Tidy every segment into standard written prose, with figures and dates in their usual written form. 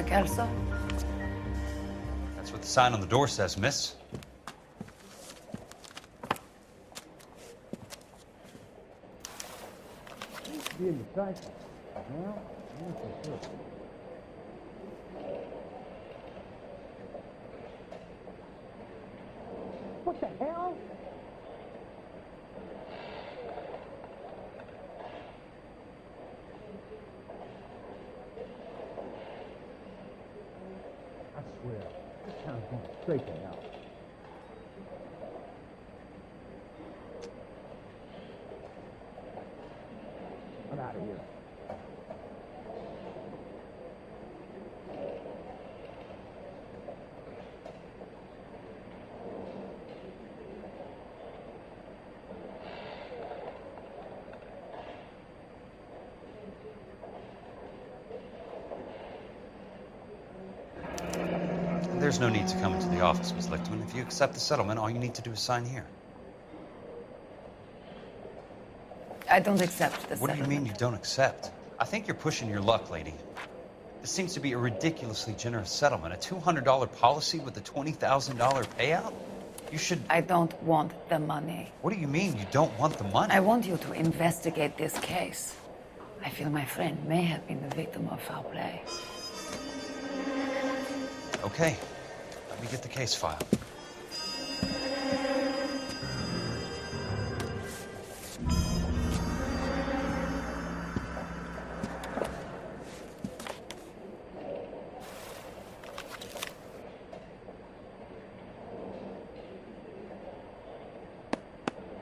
Kelso? That's what the sign on the door says, miss. Being decisive. Well, I'm not so sure. What the hell? I swear, this town's going straight to hell. I'm out of here. There's no need to come into the office, Miss Lichtman. If you accept the settlement, all you need to do is sign here. I don't accept the What do you settlement. mean you don't accept? I think you're pushing your luck, lady. This seems to be a ridiculously generous settlement. A $200 policy with a $20,000 payout? You should... I don't want the money. What do you mean you don't want the money? I want you to investigate this case. I feel my friend may have been the victim of foul play. Okay. Let me get the case file.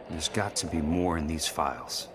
There's got to be more in these files.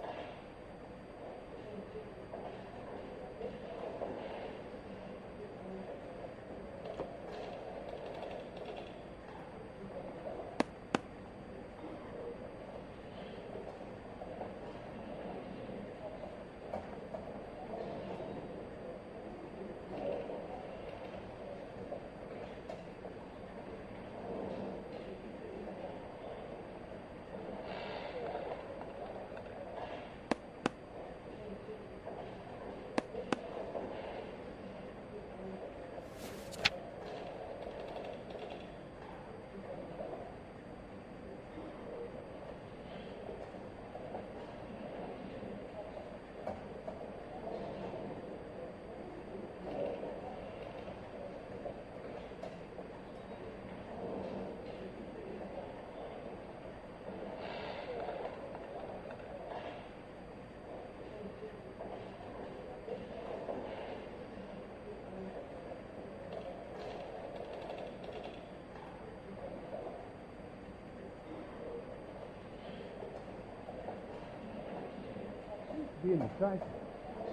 Being decisive.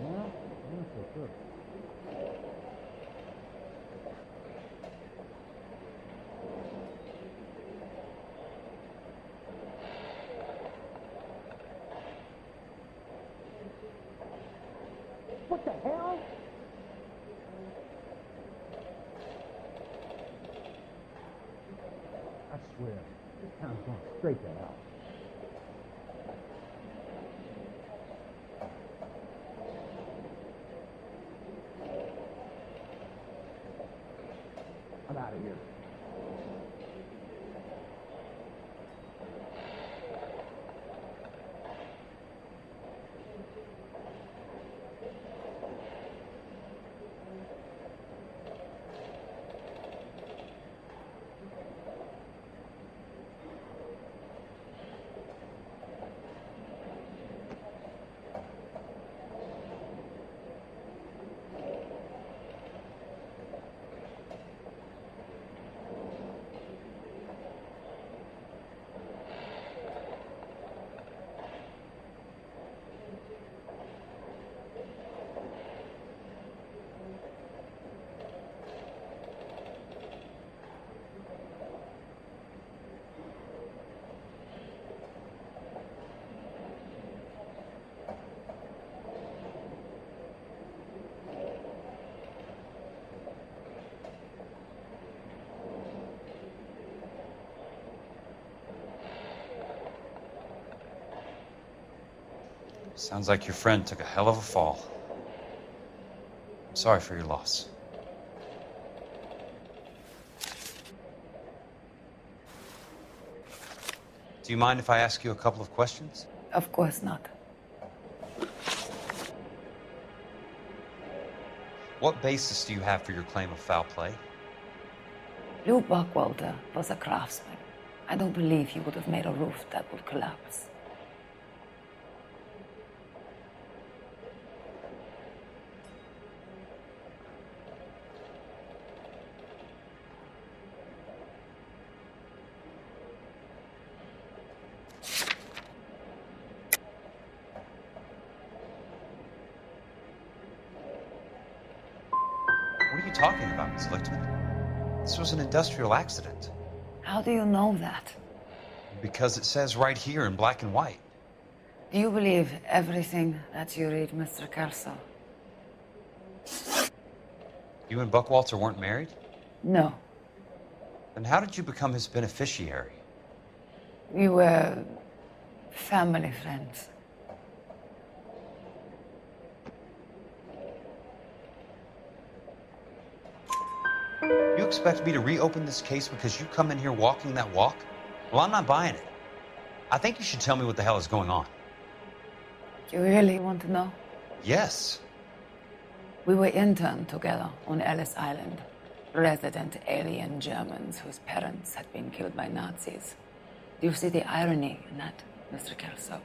Well, I'm not so sure. What the hell? I swear, this town's going straight to hell. I'm out of here. Sounds like your friend took a hell of a fall. I'm sorry for your loss. Do you mind if I ask you a couple of questions? Of course not. What basis do you have for your claim of foul play? Lou Buckwalter was a craftsman. I don't believe he would have made a roof that would collapse. What are you talking about, Ms. Lichtman? This was an industrial accident. How do you know that? Because it says right here in black and white. Do you believe everything that you read, Mr. Kelso? You and Buckwalter weren't married? No. Then how did you become his beneficiary? We were family friends. You expect me to reopen this case because you come in here walking that walk? Well, I'm not buying it. I think you should tell me what the hell is going on. You really want to know? Yes. We were interned together on Ellis Island. Resident alien Germans whose parents had been killed by Nazis. Do you see the irony in that, Mr. Kelso?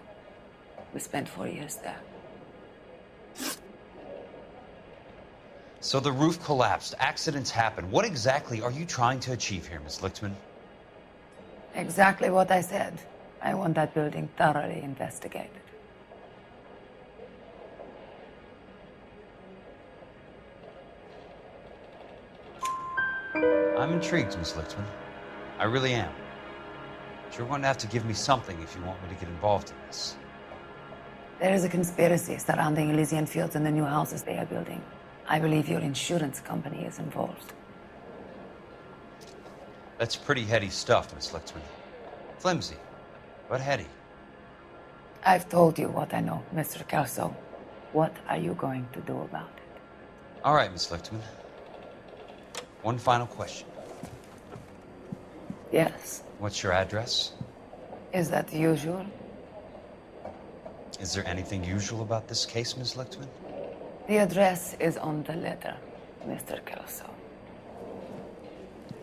We spent 4 years there. So the roof collapsed, accidents happen. What exactly are you trying to achieve here, Ms. Lichtman? Exactly what I said. I want that building thoroughly investigated. I'm intrigued, Ms. Lichtman. I really am. But you're going to have to give me something if you want me to get involved in this. There is a conspiracy surrounding Elysian Fields and the new houses they are building. I believe your insurance company is involved. That's pretty heady stuff, Miss Lichtman. Flimsy, but heady. I've told you what I know, Mr. Kelso. What are you going to do about it? All right, Miss Lichtman. One final question. Yes. What's your address? Is that usual? Is there anything usual about this case, Miss Lichtman? The address is on the letter, Mr. Kelso.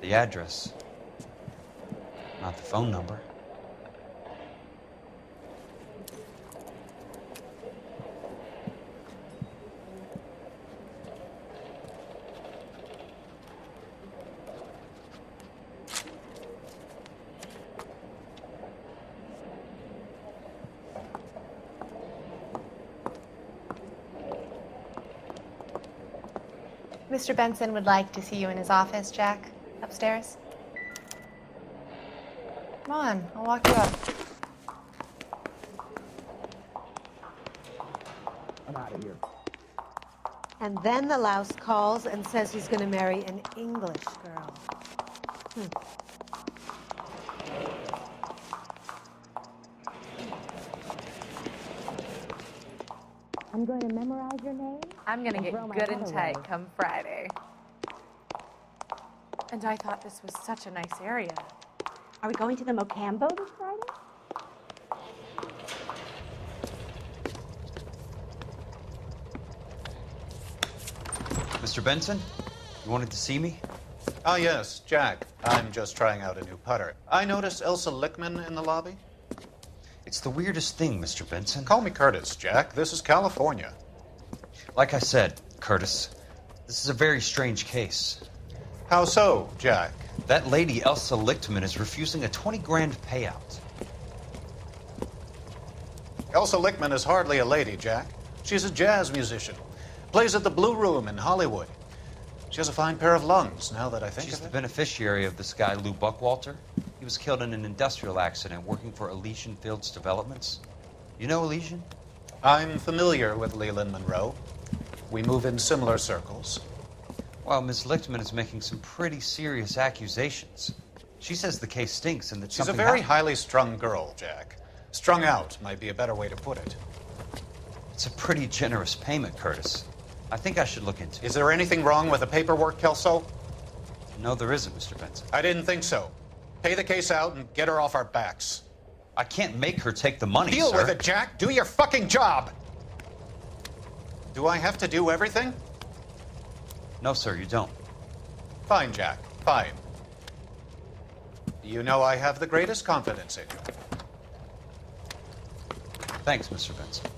The address, not the phone number. Mr. Benson would like to see you in his office, Jack. Upstairs. Come on, I'll walk you up. I'm out of here. And then the louse calls and says he's going to marry an English girl. I'm going to memorize your name. I'm gonna get throw my good and hat tight away. come Friday. And I thought this was such a nice area. Are we going to the Mocambo this Friday? Mr. Benson, you wanted to see me? Ah, yes, Jack. I'm just trying out a new putter. I noticed Elsa Lichtman in the lobby. It's the weirdest thing, Mr. Benson. Call me Curtis, Jack. This is California. Like I said, Curtis, this is a very strange case. How so, Jack? That lady, Elsa Lichtman, is refusing a 20 grand payout. Elsa Lichtman is hardly a lady, Jack. She's a jazz musician. Plays at the Blue Room in Hollywood. She has a fine pair of lungs, now that I think She's of the it. beneficiary of this guy, Lou Buckwalter. He was killed in an industrial accident working for Elysian Fields Developments. You know Elysian? I'm familiar with Leland Monroe. We move in similar circles. Well, Miss Lichtman is making some pretty serious accusations. She says the case stinks and that She's a something very happened. highly strung girl, Jack. Strung out might be a better way to put it. It's a pretty generous payment, Curtis. I think I should look into it. Is there anything wrong with the paperwork, Kelso? No, there isn't, Mr. Benson. I didn't think so. Pay the case out and get her off our backs. I can't make her take the money, Deal sir. with it, Jack. Do your fucking job. Do I have to do everything? No, sir, you don't. Fine, Jack. Fine. You know I have the greatest confidence in you. Thanks, Mr. Benson.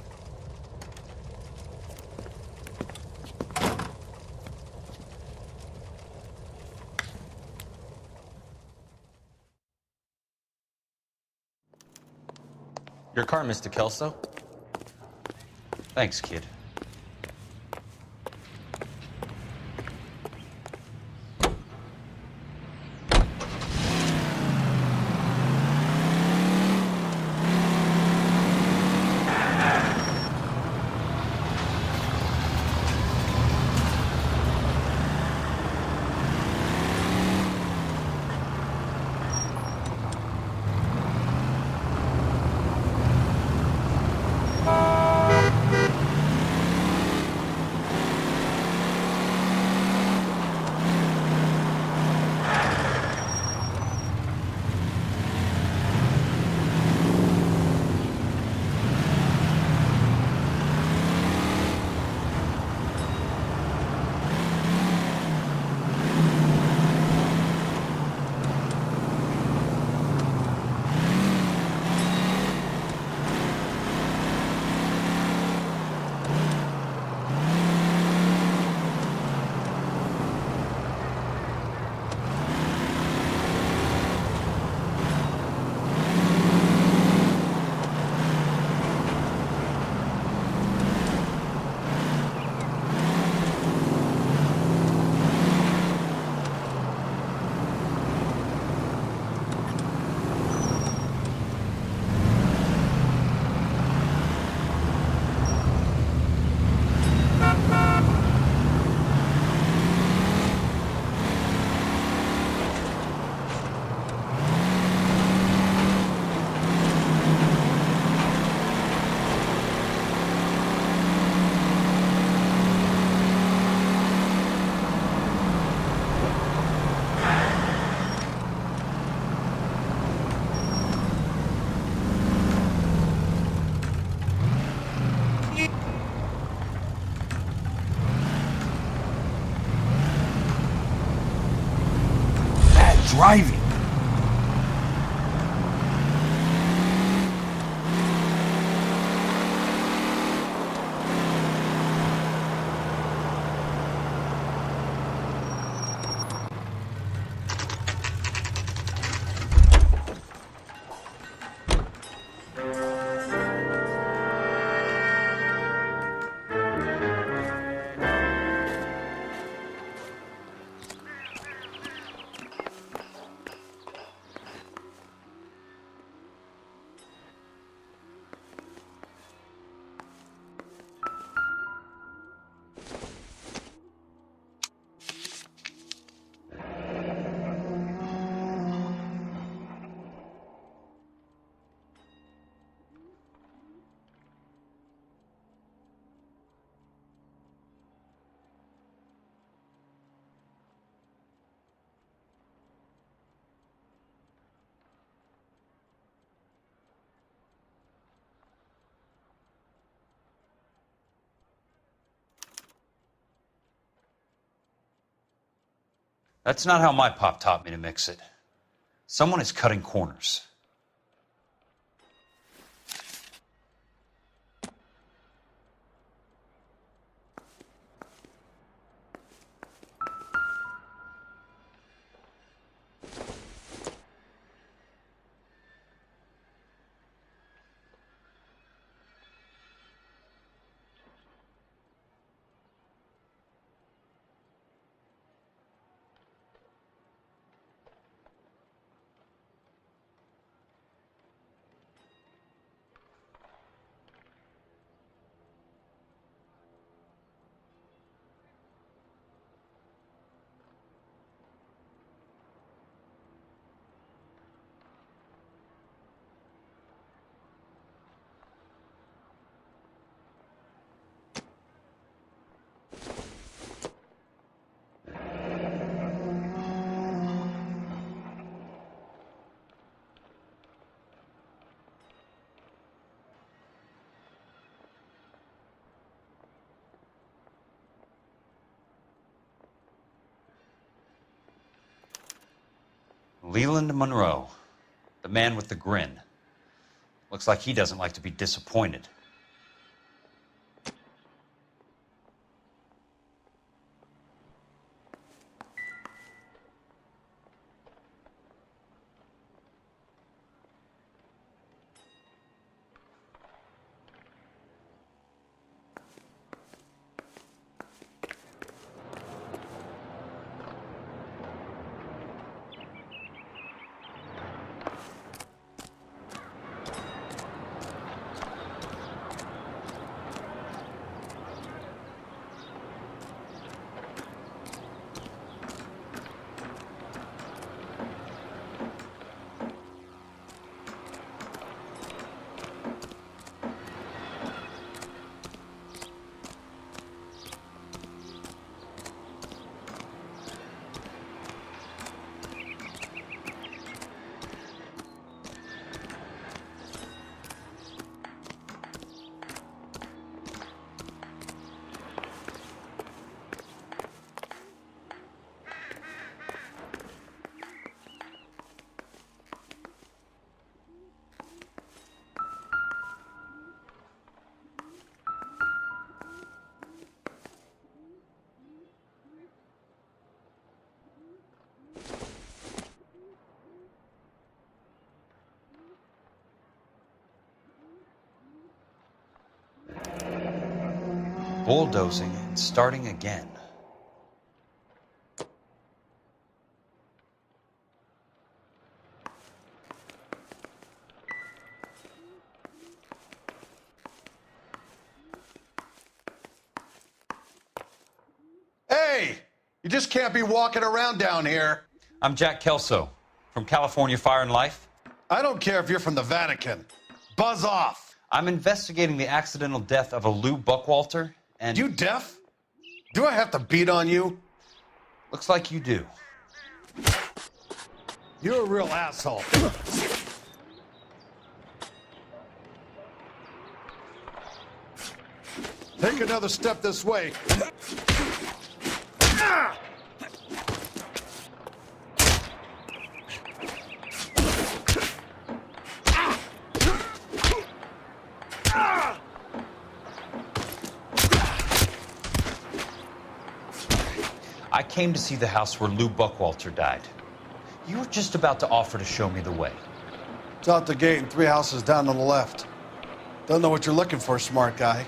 Your car, Mr. Kelso. Thanks, kid. Driving. That's not how my pop taught me to mix it. Someone is cutting corners. Leland Monroe, the man with the grin. Looks like he doesn't like to be disappointed. Bulldozing and starting again. Hey! You just can't be walking around down here. I'm Jack Kelso from California Fire and Life. I don't care if you're from the Vatican. Buzz off. I'm investigating the accidental death of a Lou Buckwalter, and... You deaf? Do I have to beat on you? Looks like you do. You're a real asshole. Take another step this way. I came to see the house where Lou Buckwalter died. You were just about to offer to show me the way. It's out the gate and 3 houses down on the left. Don't know what you're looking for, smart guy.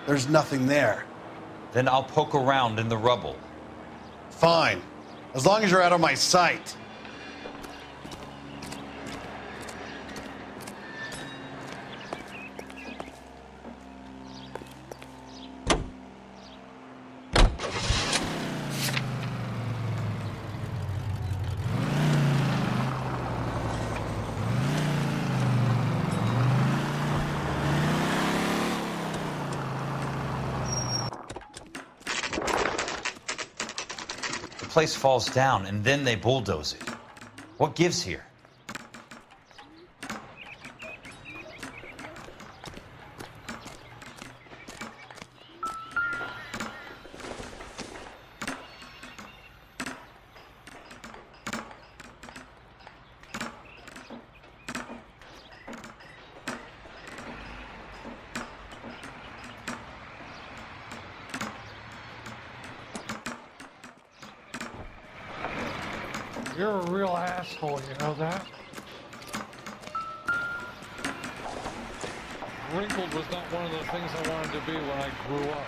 There's nothing there. Then I'll poke around in the rubble. Fine. As long as you're out of my sight. The place falls down, and then they bulldoze it. What gives here? You're a real asshole, you know that? Wrinkled was not one of the things I wanted to be when I grew up.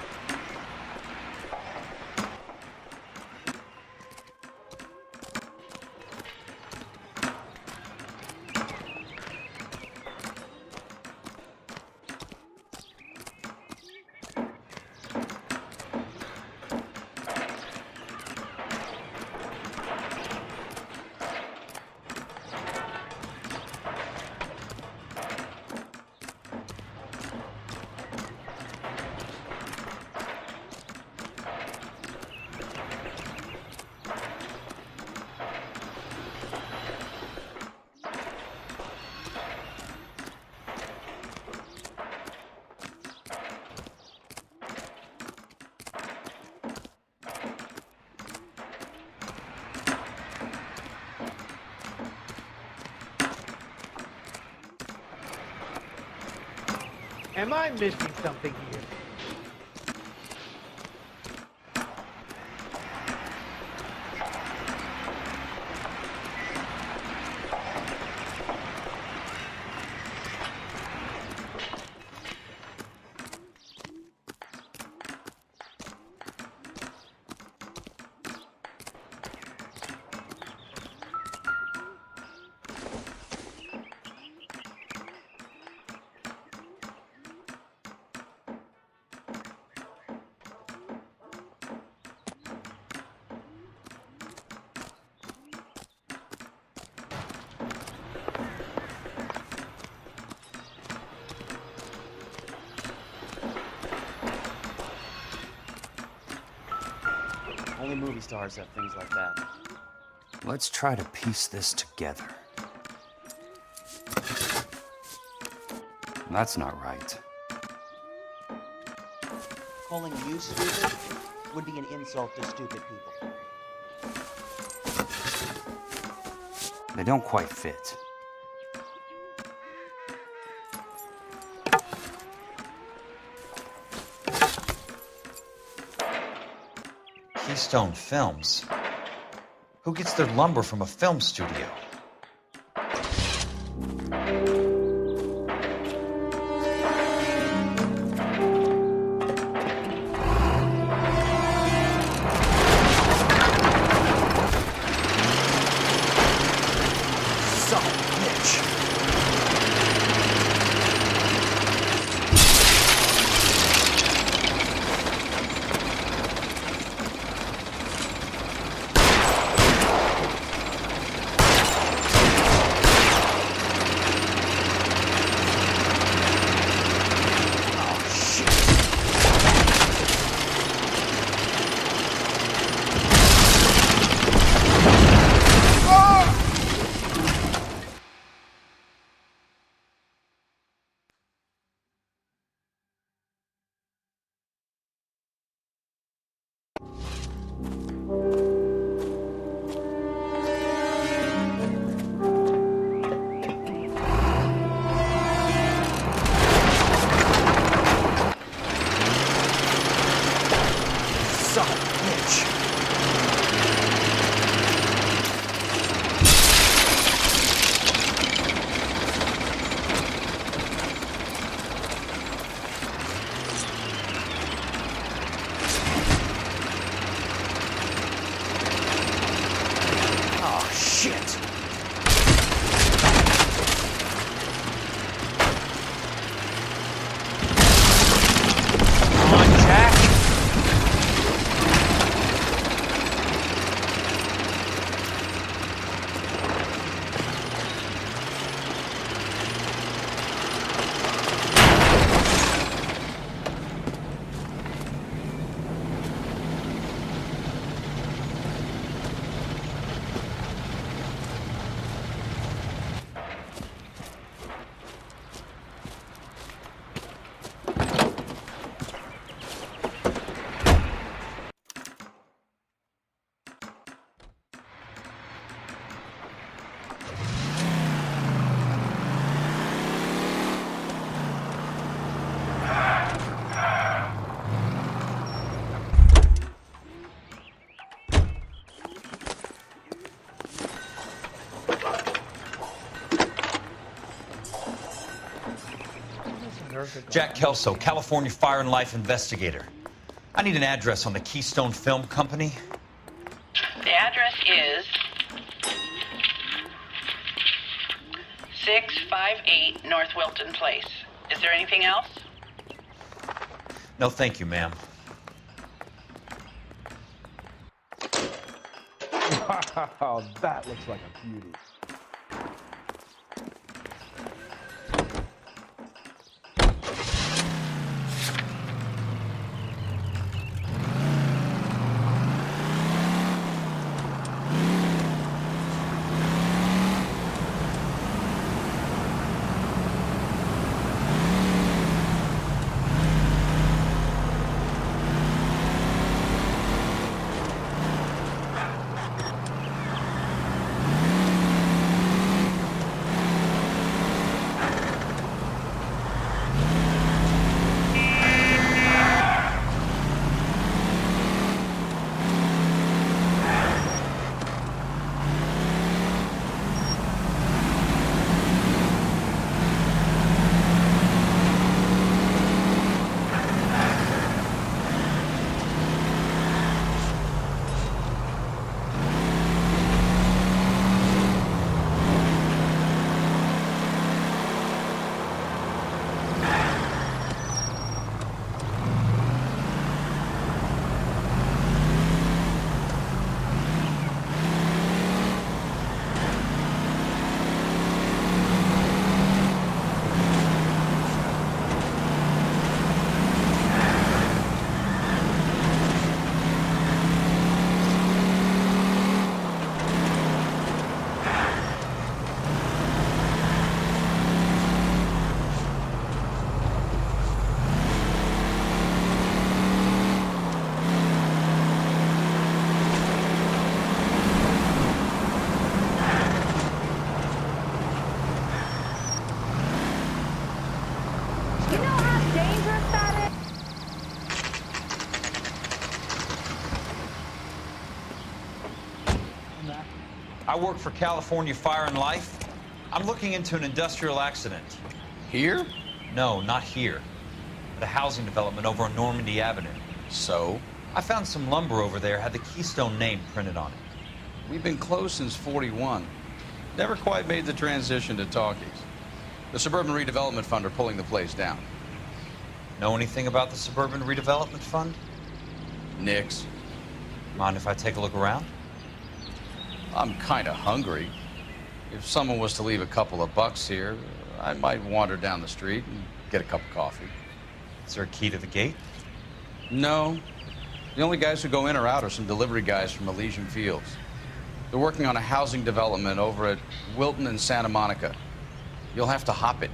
Am I missing something here? Only movie stars have things like that. Let's try to piece this together. That's not right. Calling you stupid would be an insult to stupid people. They don't quite fit. Keystone Films? Who gets their lumber from a film studio? Son of a bitch. Jack Kelso, California Fire and Life investigator. I need an address on the Keystone Film Company. The address is 658 North Wilton Place. Is there anything else? No, thank you, ma'am. Wow, that looks like a beauty. I work for California Fire and Life. I'm looking into an industrial accident. Here? No, not here. At a housing development over on Normandy Avenue. So? I found some lumber over there, had the Keystone name printed on it. We've been closed since '41. Never quite made the transition to talkies. The Suburban Redevelopment Fund are pulling the place down. Know anything about the Suburban Redevelopment Fund? Nix. Mind if I take a look around? I'm kind of hungry. If someone was to leave a couple of bucks here, I might wander down the street and get a cup of coffee. Is there a key to the gate? No. The only guys who go in or out are some delivery guys from Elysian Fields. They're working on a housing development over at Wilton and Santa Monica. You'll have to hop it.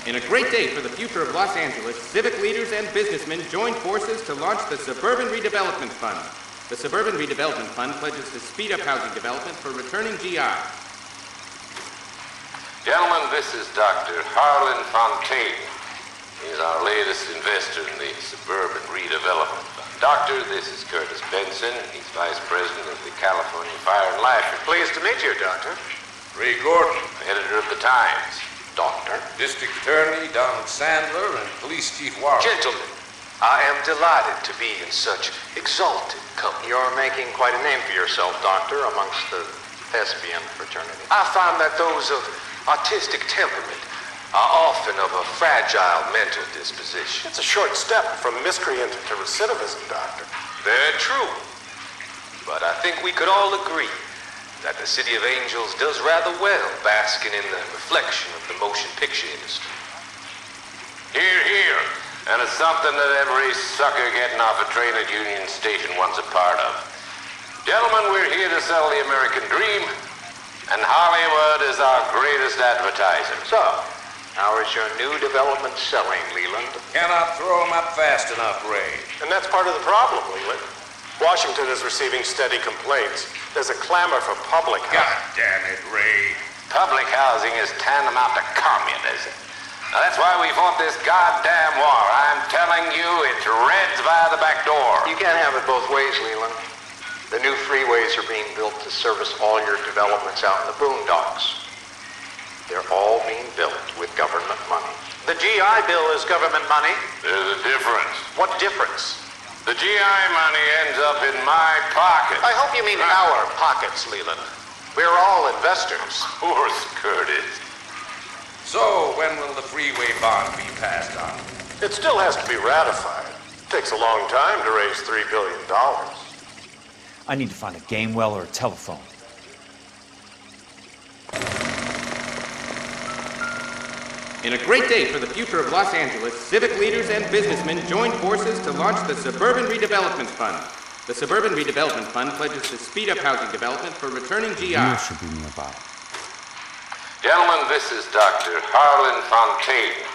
In a great day for the future of Los Angeles, civic leaders and businessmen joined forces to launch the Suburban Redevelopment Fund. The Suburban Redevelopment Fund pledges to speed up housing development for returning GI. Gentlemen, this is Dr. Harlan Fontaine. He's our latest investor in the Suburban Redevelopment Fund. Doctor, this is Curtis Benson. He's Vice President of the California Fire and Life. Pleased to meet you, Doctor. Ray Gordon, editor of the Times. Doctor. District Attorney Donald Sandler and Police Chief Warren. Gentlemen, I am delighted to be in such exalted company. You're making quite a name for yourself, Doctor, amongst the thespian fraternity. I find that those of artistic temperament are often of a fragile mental disposition. It's a short step from miscreant to recidivism, Doctor. Very true. But I think we could all agree that the City of Angels does rather well basking in the reflection of the motion picture industry. Hear, hear. And it's something that every sucker getting off a train at Union Station wants a part of. Gentlemen, we're here to sell the American dream, and Hollywood is our greatest advertiser. So, how is your new development selling, Leland? Cannot throw them up fast enough, Ray. And that's part of the problem, Leland. Washington is receiving steady complaints. There's a clamor for public housing. God damn it, Ray. Public housing is tantamount to communism. Now, that's why we fought this goddamn war. I'm telling you, it's Reds via the back door. You can't have it both ways, Leland. The new freeways are being built to service all your developments out in the boondocks. They're all being built with government money. The GI Bill is government money. There's a difference. What difference? The GI money ends up in my pocket. I hope you mean our pockets, Leland. We're all investors. Of course, Curtis. So, when will the freeway bond be passed on? It still has to be ratified. It takes a long time to raise $3 billion. I need to find a game well or a telephone. In a great day for the future of Los Angeles, civic leaders and businessmen joined forces to launch the Suburban Redevelopment Fund. The Suburban Redevelopment Fund pledges to speed up housing development for returning GI. You should be nearby. Gentlemen, this is Dr. Harlan Fontaine.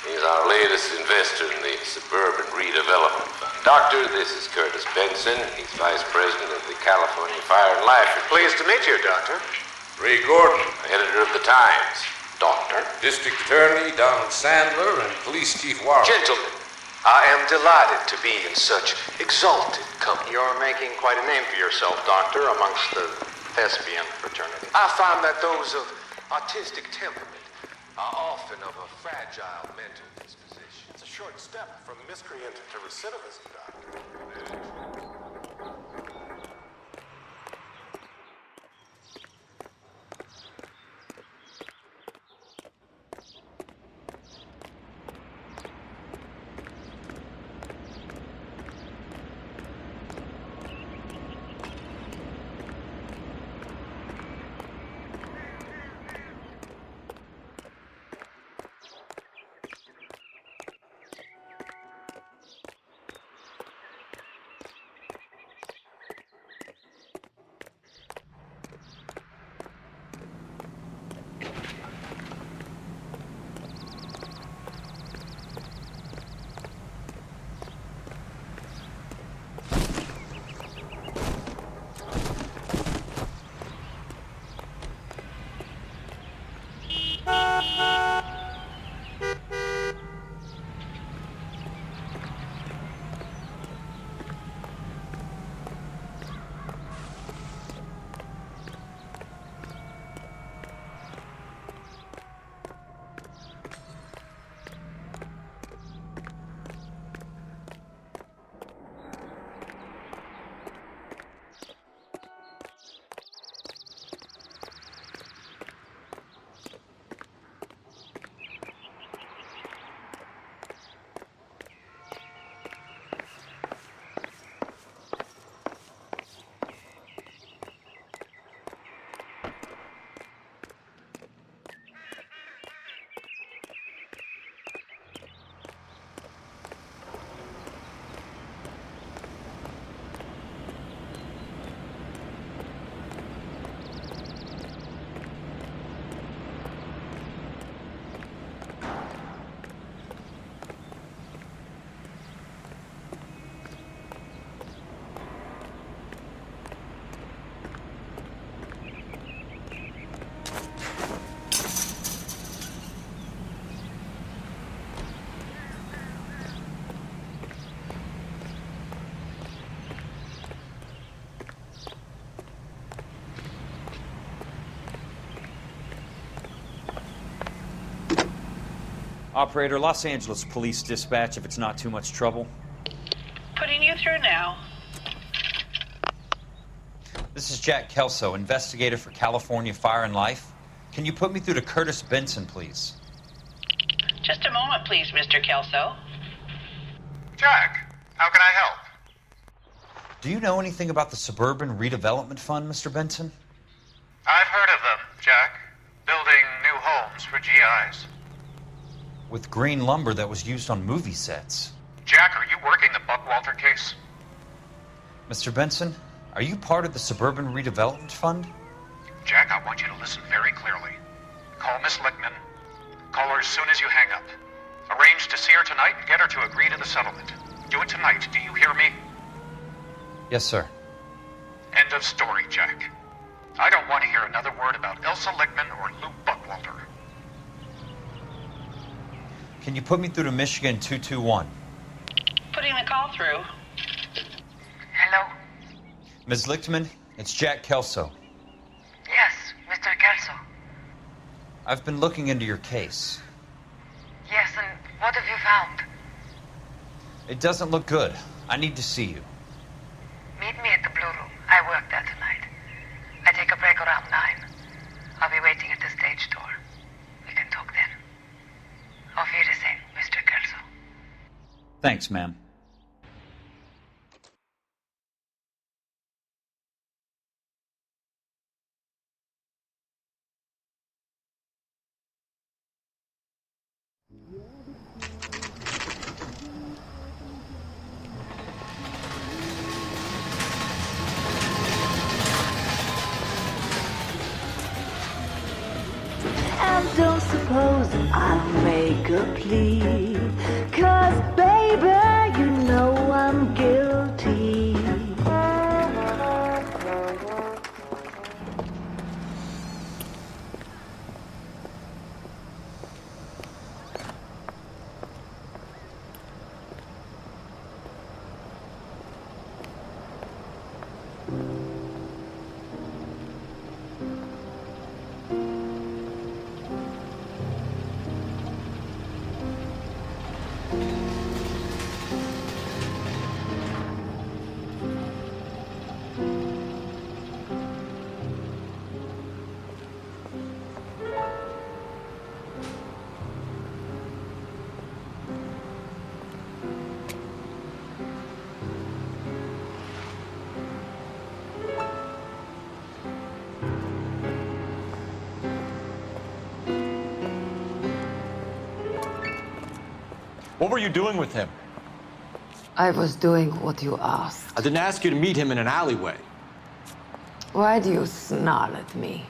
He's our latest investor in the Suburban Redevelopment Fund. Doctor, this is Curtis Benson. He's Vice President of the California Fire and Life. Pleased to meet you, Doctor. Ray Gordon, Editor of the Times. Doctor? District Attorney Donald Sandler, and Police Chief Warren. Gentlemen, I am delighted to be in such exalted company. You're making quite a name for yourself, Doctor, amongst the thespian fraternity. I find that those of artistic temperament are often of a fragile mental disposition. It's a short step from miscreant to recidivism, Doctor. Operator, Los Angeles Police Dispatch, if it's not too much trouble. Putting you through now. This is Jack Kelso, investigator for California Fire and Life. Can you put me through to Curtis Benson, please? Just a moment, please, Mr. Kelso. Jack, how can I help? Do you know anything about the Suburban Redevelopment Fund, Mr. Benson? I've heard of them, Jack. Building new homes for GIs. With green lumber that was used on movie sets. Jack, are you working the Buckwalter case? Mr. Benson, are you part of the Suburban Redevelopment Fund? Jack, I want you to listen very clearly. Call Miss Lickman. Call her as soon as you hang up. Arrange to see her tonight and get her to agree to the settlement. Do it tonight. Do you hear me? Yes, sir. End of story, Jack. I don't want to hear another word about Elsa Lickman or Lou Buckwalter. Can you put me through to Michigan 221? Putting the call through. Hello? Ms. Lichtman, it's Jack Kelso. Yes, Mr. Kelso. I've been looking into your case. Yes, and what have you found? It doesn't look good. I need to see you. Meet me at the Blue Room. I work there tonight. I take a break around 9. I'll be waiting at the stage door. We can talk then. Auf Wiedersehen, Mr. Kelso. Thanks, ma'am. And don't suppose I'll make a plea, 'cause baby, you know I'm guilty. What were you doing with him? I was doing what you asked. I didn't ask you to meet him in an alleyway. Why do you snarl at me?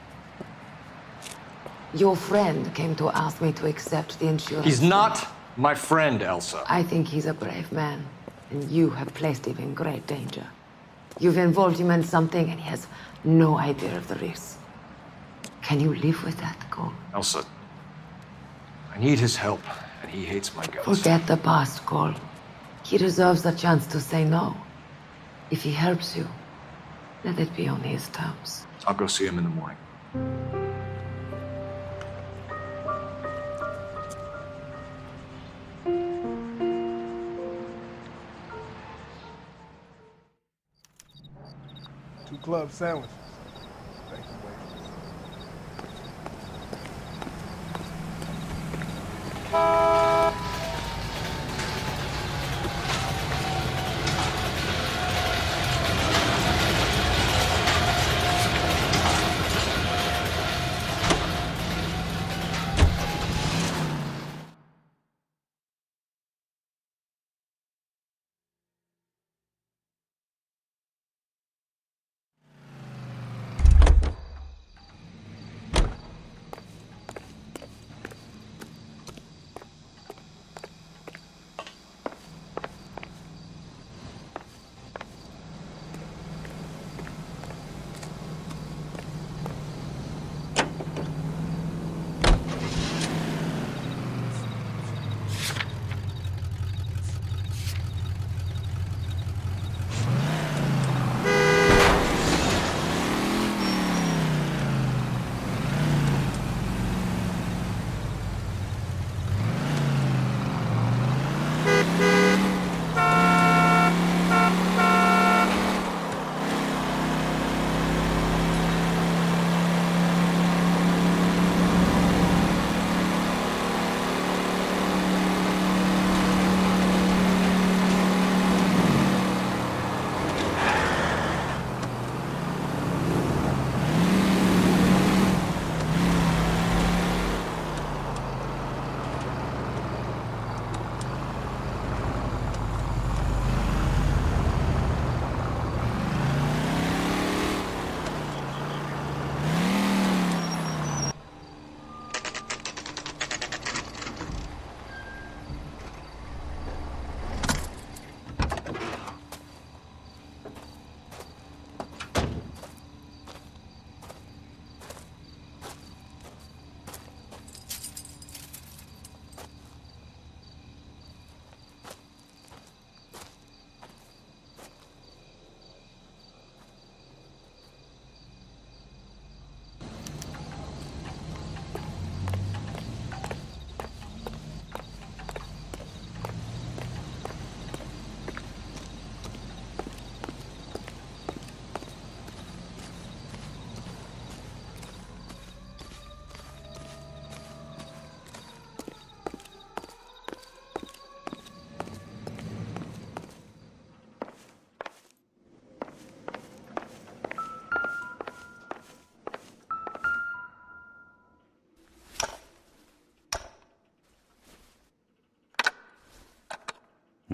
Your friend came to ask me to accept the insurance. He's not my friend, Elsa. I think he's a brave man, and you have placed him in great danger. You've involved him in something, and he has no idea of the risk. Can you live with that, Cole? Elsa, I need his help, and he hates my guts. Forget the past, Cole. He deserves a chance to say no. If he helps you, let it be on his terms. I'll go see him in the morning. Two club sandwiches. Thank you, waitress.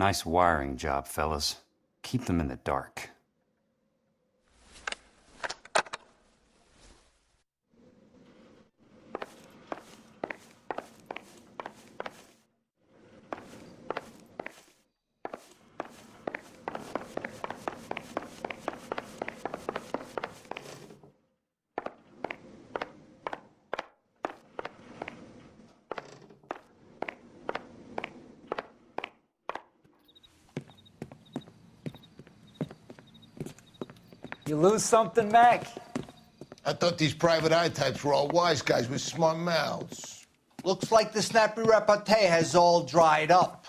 Nice wiring job, fellas. Keep them in the dark. You lose something, Mac? I thought these private eye types were all wise guys with smart mouths. Looks like the snappy repartee has all dried up.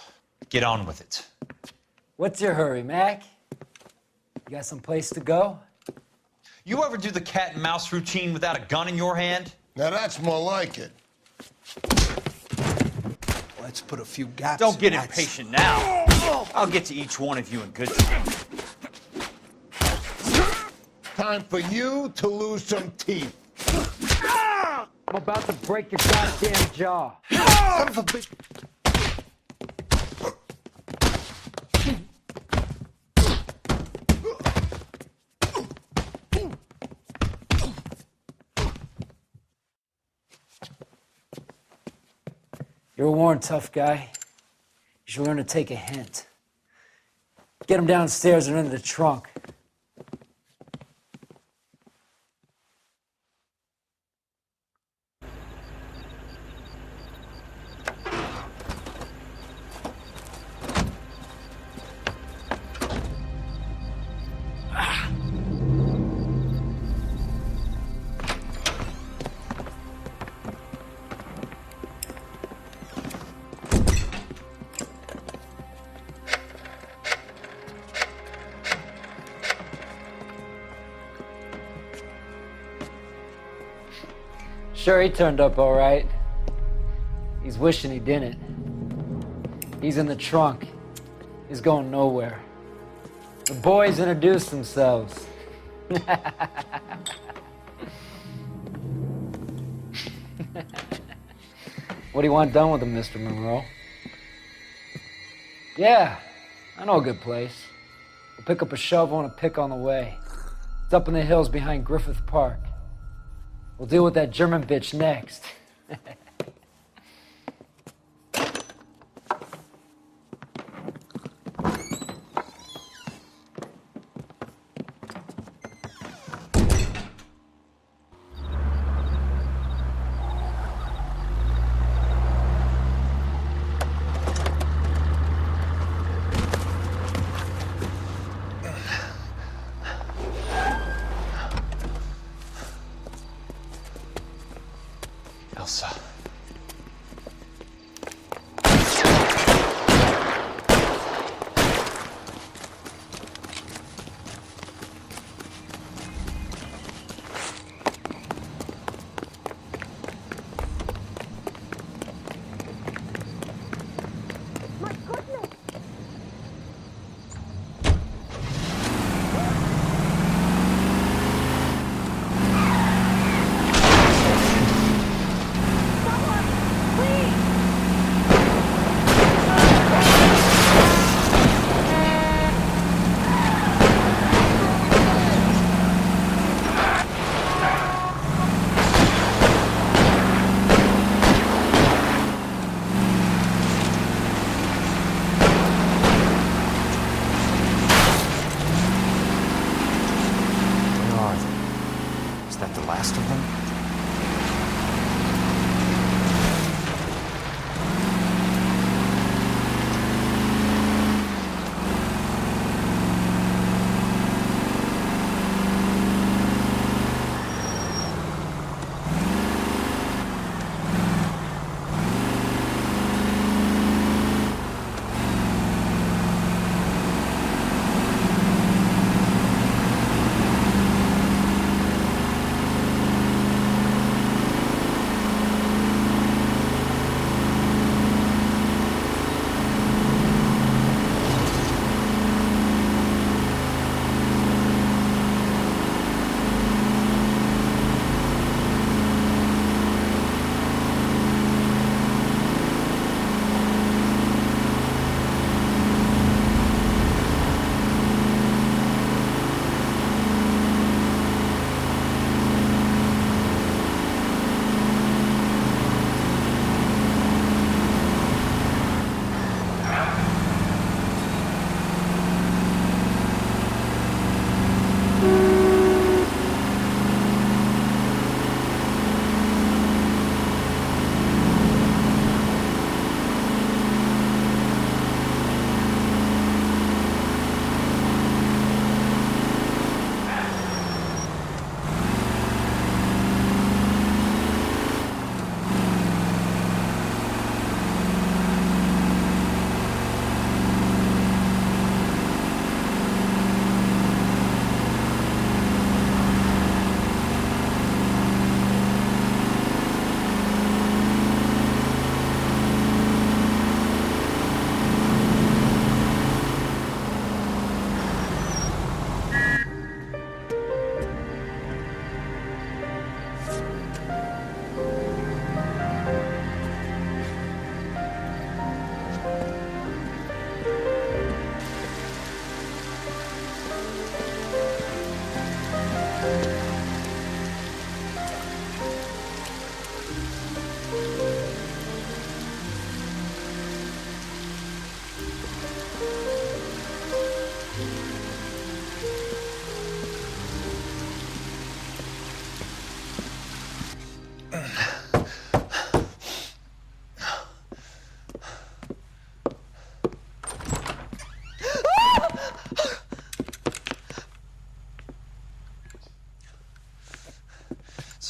Get on with it. What's your hurry, Mac? You got some place to go? You ever do the cat and mouse routine without a gun in your hand? Now that's more like it. Let's put a few gaps. Don't get in that. impatient now. I'll get to each one of you in good time. Time for you to lose some teeth. I'm about to break your goddamn jaw. Son of a bitch. You're a worn, tough guy. You should learn to take a hint. Get him downstairs and into the trunk. Sure, he turned up all right. He's wishing he didn't. He's in the trunk. He's going nowhere. The boys introduced themselves. What do you want done with him, Mr. Monroe? Yeah, I know a good place. We'll pick up a shovel and a pick on the way. It's up in the hills behind Griffith Park. We'll deal with that German bitch next. Elsa.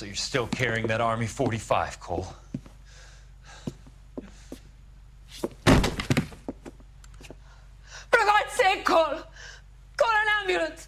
So you're still carrying that Army 45, Cole? For God's sake, Cole! Call an ambulance!